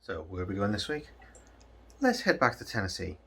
So where are we going this week? Let's head back to Tennessee.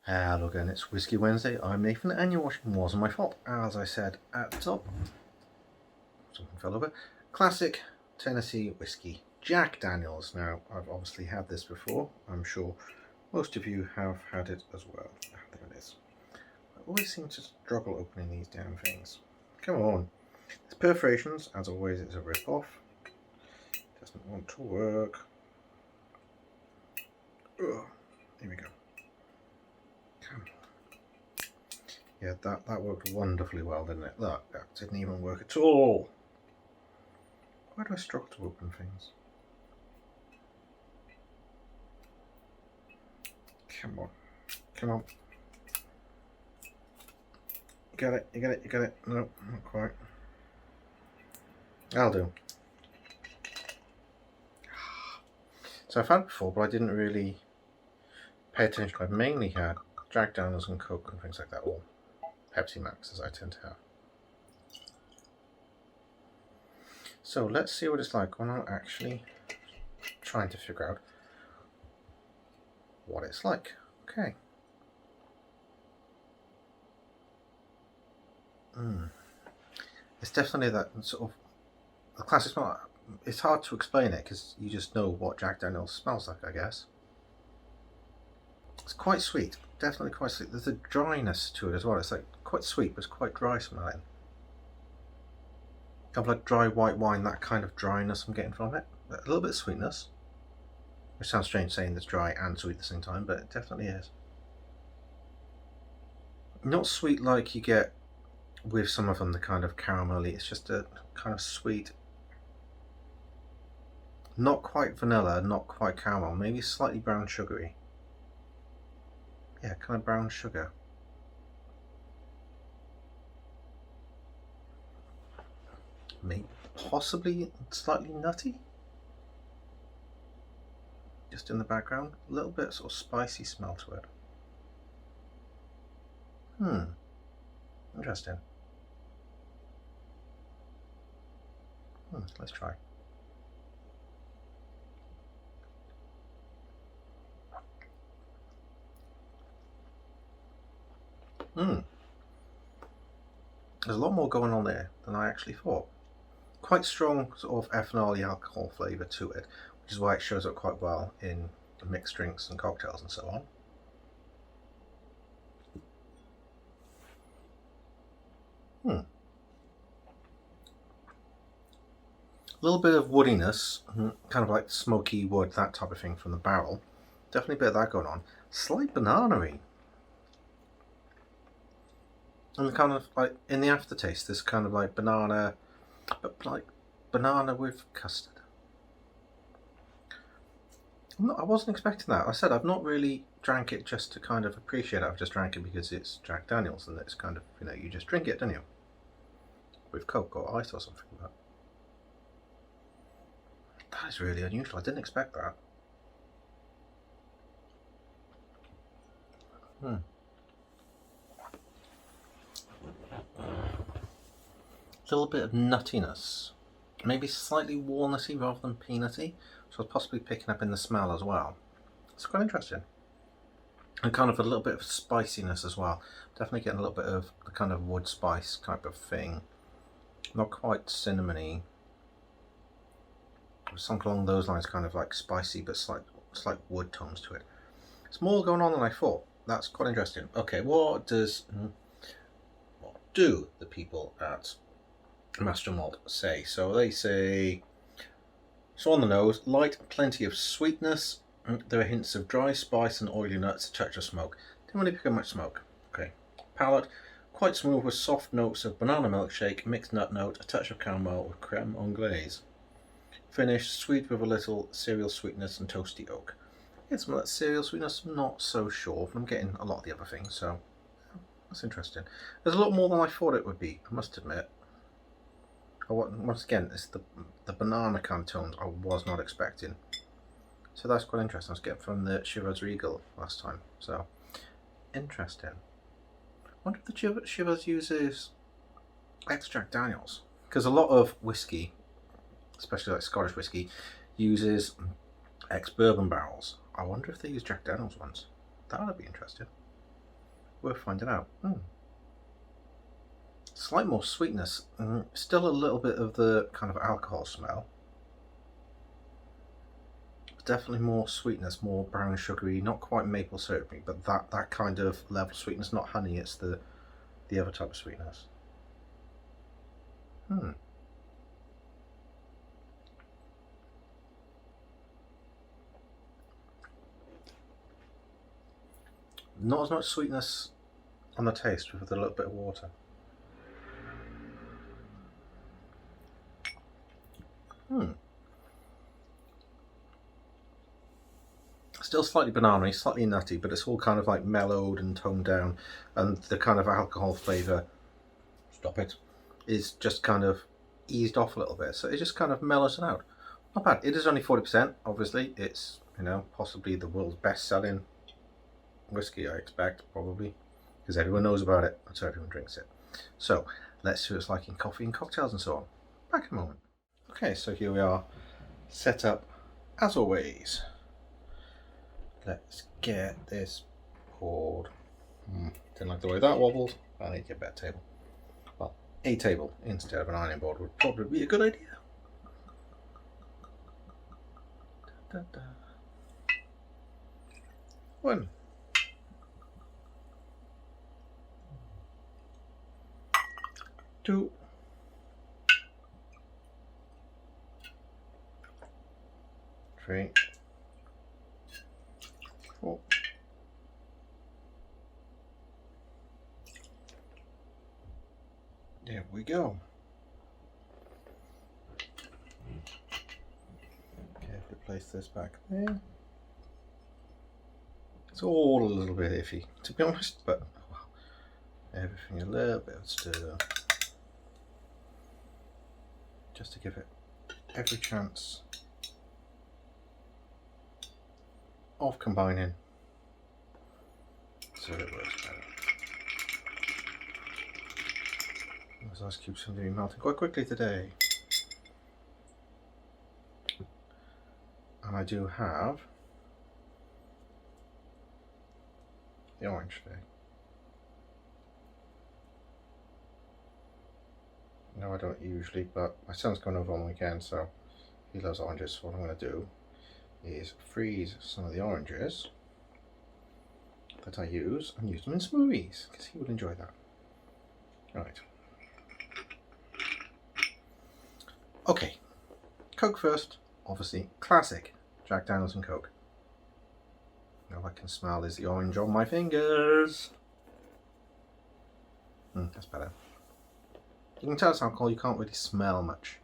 Hello again, it's Whiskey Wednesday. I'm Nathan and you're watching Wasn't My Fault. As I said at the top, something fell over. Classic Tennessee whiskey, Jack Daniels. Now, I've obviously had this before. I'm sure most of you have had it as well. There it is. I always seem to struggle opening these damn things. Come on. There's perforations. As always, it's a rip-off. Doesn't want to work. Ugh. Here we go. Come on. Yeah, that worked wonderfully well, didn't it? Look, that didn't even work at all. Why do I struggle to open things? Come on. Come on. You got it, you got it, you got it. No, not quite. I'll do. So I've had it before, but I didn't really pay attention. I mainly had Jack Daniels and Coke and things like that, or Pepsi Max, as I tend to have. So let's see what it's like when I'm actually trying to figure out what it's like. Okay. It's definitely that sort of the classic smell. It's hard to explain it because you just know what Jack Daniels smells like, I guess. It's quite sweet, definitely quite sweet. There's a dryness to it as well. It's like quite sweet, but it's quite dry smelling. Kind of like dry white wine, that kind of dryness I'm getting from it. A little bit of sweetness. It sounds strange saying it's dry and sweet at the same time, but it definitely is. Not sweet like you get with some of them, the kind of caramelly. It's just a kind of sweet. Not quite vanilla, not quite caramel, maybe slightly brown sugary. Yeah, kind of brown sugar. Maybe possibly slightly nutty. Just in the background, a little bit sort of spicy smell to it. Interesting. Let's try. There's a lot more going on there than I actually thought. Quite strong sort of ethanol alcohol flavour to it, which is why it shows up quite well in mixed drinks and cocktails and so on. A little bit of woodiness, kind of like smoky wood, that type of thing from the barrel. Definitely a bit of that going on. Slight banana-y. And kind of like in the aftertaste, there's kind of like banana, but like banana with custard. I wasn't expecting that. I said I've not really drank it just to kind of appreciate it. I've just drank it because it's Jack Daniels and it's kind of, you know, you just drink it, don't you? With Coke or ice or something like that. That is really unusual. I didn't expect that. A little bit of nuttiness. Maybe slightly walnutty rather than peanutty. So I was possibly picking up in the smell as well. It's quite interesting. And kind of a little bit of spiciness as well. Definitely getting a little bit of the kind of wood spice type of thing. Not quite cinnamony. Something along those lines, kind of like spicy but slight wood tones to it. It's more going on than I thought. That's quite interesting. Okay, what do the people at Master Malt say? So they say, so on the nose, light, plenty of sweetness. There are hints of dry spice and oily nuts, a touch of smoke. Didn't really pick up much smoke. Okay. Palate, quite smooth with soft notes of banana milkshake, mixed nut note, a touch of caramel with creme anglaise. Finish, sweet with a little cereal sweetness and toasty oak. Get some of that cereal sweetness, I'm not so sure, but I'm getting a lot of the other things, so that's interesting. There's a lot more than I thought it would be, I must admit. Once again, it's the banana kind of tones I was not expecting. So that's quite interesting. I was getting from the Chivas Regal last time. So Interesting. I wonder if the Chivas uses ex-Jack Daniels, because a lot of whiskey, especially like Scottish whiskey, uses ex-bourbon barrels. I wonder if they use Jack Daniels ones. That would be interesting. Worth finding out. Slight more sweetness. Still a little bit of the kind of alcohol smell. Definitely more sweetness, more brown sugary, not quite maple syrupy, but that kind of level of sweetness, not honey, it's the other type of sweetness. Not as much sweetness on the taste with a little bit of water. Still slightly banana-y, slightly nutty, but it's all kind of like mellowed and toned down, and the kind of alcohol flavour, is just kind of eased off a little bit, so it just kind of mellows it out. Not bad. It is only 40%, obviously. It's, possibly the world's best-selling whiskey, I expect, probably, because everyone knows about it, and so everyone drinks it. So, let's see what it's like in coffee and cocktails and so on. Back in a moment. Okay, so here we are, set up, as always. Let's get this poured. Didn't like the way that wobbled. I need to get a better table. Well, a table instead of an ironing board would probably be a good idea. Da, da, da. 1, 2, 3, 4. There we go. Carefully place this back there. It's all a little bit iffy, to be honest, but everything a little bit of stir, just to give it every chance of combining so it works better. Those ice cubes seem to be melting quite quickly today. And I do have the orange today. No, I don't usually, but my son's going over on the weekend, so he loves oranges. So what I'm going to do is freeze some of the oranges that I use and use them in smoothies, because he would enjoy that. Alright. Okay, Coke first, obviously, classic Jack Daniels and Coke. All I can smell is the orange on my fingers. That's better. You can tell it's alcohol, you can't really smell much,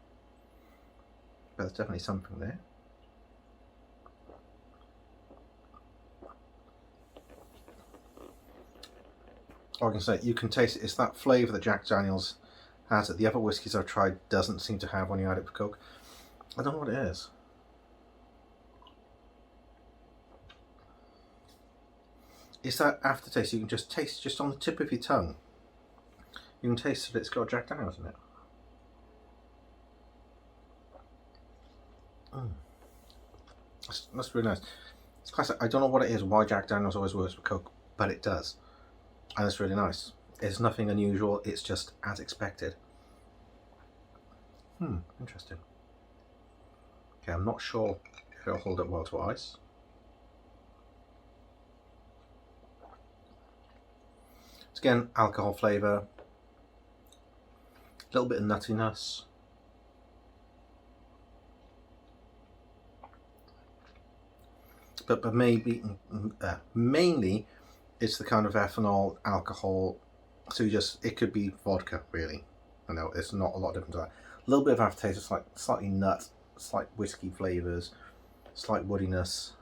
but there's definitely something there. Or I can say, you can taste it, it's that flavour that Jack Daniels has that the other whiskies I've tried doesn't seem to have when you add it with Coke. I don't know what it is. It's that aftertaste you can just taste just on the tip of your tongue. You can taste that it's got Jack Daniels in it. That's really nice. It's classic. I don't know what it is, why Jack Daniels always works with Coke, but it does. And it's really nice. It's nothing unusual, it's just as expected. Interesting. Okay, I'm not sure if it'll hold up well to ice. It's again, alcohol flavour, a little bit of nuttiness. But maybe, mainly, it's the kind of ethanol, alcohol, so it could be vodka, really. I know, it's not a lot different to that. A little bit of aftertaste, it's like slightly nut, slight whiskey flavours, slight woodiness.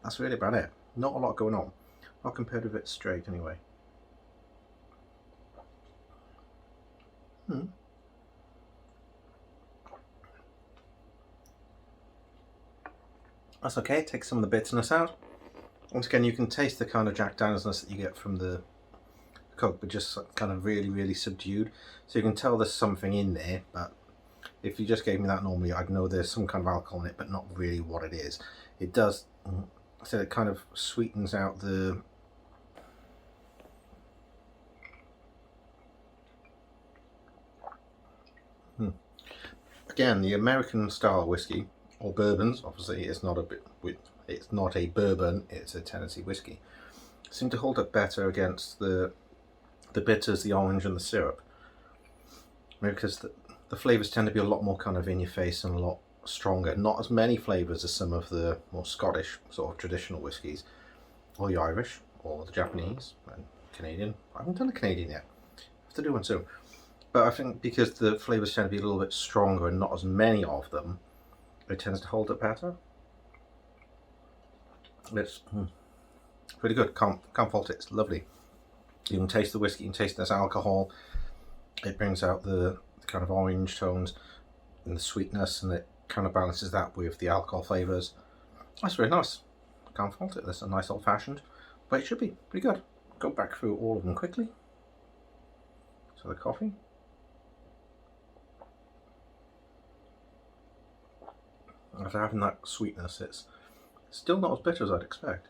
That's really about it. Not a lot going on. Not compared with it straight, anyway. That's okay, take some of the bitterness out. Once again, you can taste the kind of Jack Danielsness that you get from the Coke, but just kind of really, really subdued. So you can tell there's something in there, but if you just gave me that normally, I'd know there's some kind of alcohol in it, but not really what it is. It does, so it kind of sweetens out the Again, the American style whiskey, or bourbons, obviously it's not a bourbon, it's a Tennessee whiskey, seem to hold up better against the bitters, the orange and the syrup. Maybe because the flavours tend to be a lot more kind of in your face and a lot stronger. Not as many flavours as some of the more Scottish sort of traditional whiskies, or the Irish, or the Japanese, and Canadian. I haven't done a Canadian yet. I have to do one soon. But I think because the flavours tend to be a little bit stronger and not as many of them, it tends to hold up better. It's pretty good. Can't fault it. It's lovely. You can taste the whiskey, you can taste this alcohol. It brings out the kind of orange tones and the sweetness, and it kind of balances that with the alcohol flavours. That's really nice. Can't fault it. That's a nice old fashioned, but it should be pretty good. Go back through all of them quickly. So the coffee. After having that sweetness, it's still not as bitter as I'd expect.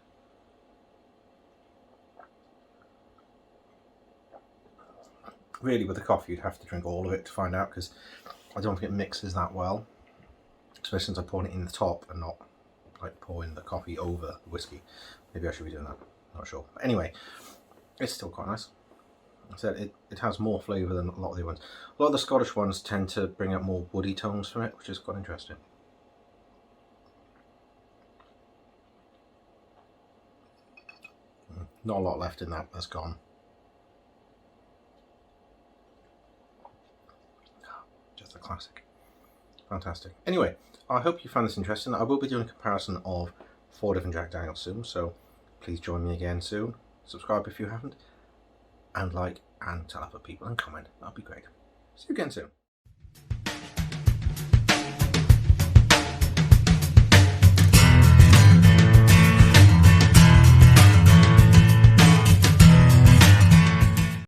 Really, with the coffee, you'd have to drink all of it to find out, because I don't think it mixes that well, especially since I poured it in the top and not like pouring the coffee over the whiskey. Maybe I should be doing that, not sure. But anyway, it's still quite nice. I said it has more flavour than a lot of the ones. A lot of the Scottish ones tend to bring out more woody tones from it, which is quite interesting. Not a lot left in that, that's gone. Just a classic. Fantastic. Anyway, I hope you found this interesting. I will be doing a comparison of 4 different Jack Daniels soon, so please join me again soon. Subscribe if you haven't, and like and tell other people and comment. That'd be great. See you again soon.